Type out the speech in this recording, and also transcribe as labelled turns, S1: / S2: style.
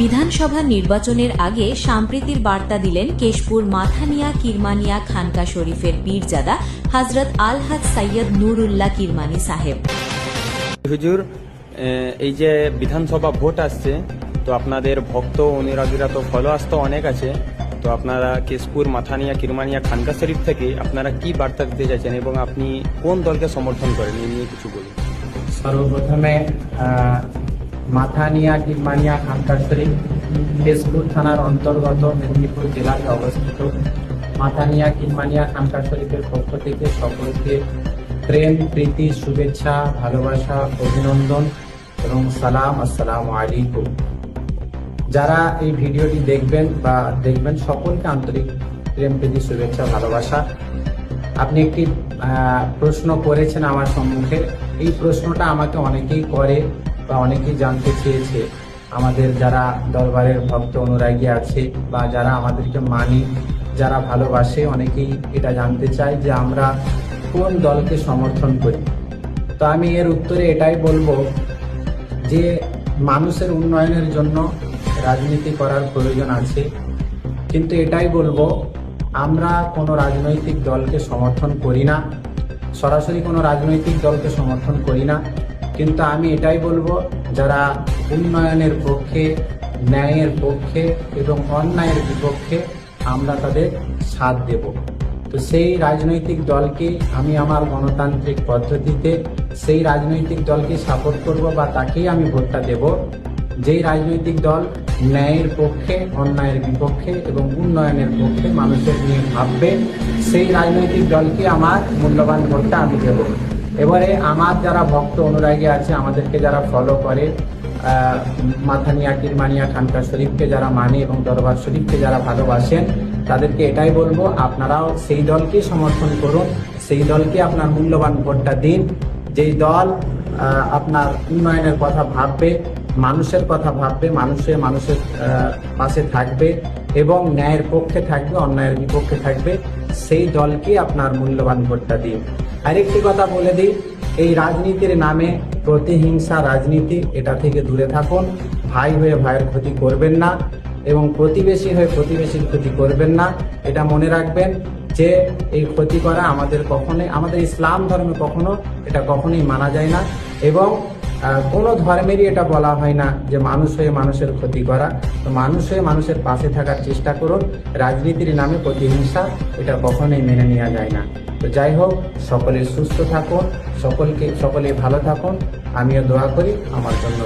S1: বিধানসভা নির্বাচনের আগে সাম্প্রীতির বার্তা দিলেন কেশপুর মাথানিয়া কিরমানিয়া খানকা শরীফের পীরজাদা হযরত আলহাজ সৈয়দ নুরুল্লাহ কিরমানি সাহেব।
S2: হুজুর, এই যে বিধানসভা ভোট আসছে, তো আপনাদের ভক্ত অনুরাগীরা তো ফলোয়ার্স তো অনেক আছে, তো আপনারা কেশপুর মাথানিয়া কিরমানিয়া খানকা শরীফ থেকে আপনারা কি বার্তা দিতে চাইছেন এবং আপনি কোন দলকে সমর্থন করেন এই নিয়ে কিছু বলুন।
S3: সর্বপ্রথমে মাথানিয়া কিরমানিয়া খানকা শরীফ কেশপুর থানার অন্তর্গত মেদিনীপুর জেলায় অবস্থিত। মাথানিয়া কিরমানিয়া খানকা শরীফের পক্ষ থেকে সকলকে প্রেম, প্রীতি, শুভেচ্ছা, ভালোবাসা, অভিনন্দন এবং সালাম, আসসালামু আলাইকুম। যারা এই ভিডিওটি দেখবেন সকলকে আন্তরিক প্রেম, প্রীতি, শুভেচ্ছা, ভালোবাসা। আপনি একটি প্রশ্ন করেছেন আমার সম্মুখে। এই প্রশ্নটা আমাকে অনেকেই করে বা অনেকেই জানতে চেয়েছে। আমাদের যারা দরবারের ভক্ত অনুরাগী আছে বা যারা আমাদেরকে মানি, যারা ভালোবাসে, অনেকেই এটা জানতে চায় যে আমরা কোন দলকে সমর্থন করি। তো আমি এর উত্তরে এটাই বলবো যে মানুষের উন্নয়নের জন্য রাজনীতি করার প্রয়োজন আছে, কিন্তু এটাই বলবো আমরা কোনো রাজনৈতিক দলকে সমর্থন করি না, সরাসরি কোনো রাজনৈতিক দলকে সমর্থন করি না। কিন্তু আমি এটাই বলবো যারা উন্নয়নের পক্ষে, ন্যায়ের পক্ষে এবং অন্যায়ের বিপক্ষে আমরা তাদের সাথ দেব। তো সেই রাজনৈতিক দলকে আমি আমার গণতান্ত্রিক পদ্ধতিতে সেই রাজনৈতিক দলকে সাপোর্ট করব বা তাকেই আমি ভোটটা দেব যেই রাজনৈতিক দল ন্যায়ের পক্ষে, অন্যায়ের বিপক্ষে এবং উন্নয়নের পক্ষে মানুষের নিয়ে ভাববে। সেই রাজনৈতিক দলকে আমার মূল্যবান ভোটটা আমি দেব। এবারে আমার যারা ভক্ত অনুরাগী আছে, আমাদেরকে যারা ফলো করে, মাথানিয়া কিরমানিয়া খানকা শরীফকে যারা মানে এবং দরবার শরীফকে যারা ভালোবাসেন, তাদেরকে এটাই বলবো আপনারাও সেই দলকে সমর্থন করুন, সেই দলকে আপনার মূল্যবান ভোটটা দিন। যেই দল আপনার উন্নয়নের কথা ভাববে, মানুষের কথা ভাববে, মানুষের পাশে থাকবে এবং ন্যায়ের পক্ষে থাকবে, অন্যায়ের বিপক্ষে থাকবে, সেই দলকে আপনার মূল্যবান ভোটটা দিন। আরেকটি কথা বলে দিই, এই রাজনীতির নামে প্রতিহিংসা রাজনীতি, এটা থেকে দূরে থাকুন। ভাই হয়ে ভাইয়ের ক্ষতি করবেন না এবং প্রতিবেশী হয়ে প্রতিবেশীর ক্ষতি করবেন না। এটা মনে রাখবেন যে এই ক্ষতি করা আমাদের ইসলাম ধর্মে এটা কখনোই মানা যায় না এবং কোনো ধর্মেরই এটা বলা হয় না যে মানুষ হয়ে মানুষের ক্ষতি করা। তো মানুষ হয়ে মানুষের পাশে থাকার চেষ্টা করুন। রাজনীতির নামে প্রতিহিংসা এটা কখনোই মেনে নেওয়া যায় না। তো যাই হোক, সকলে সুস্থ থাকুন, সকলে ভালো থাকুন। আমিও দোয়া করি আমার জন্য।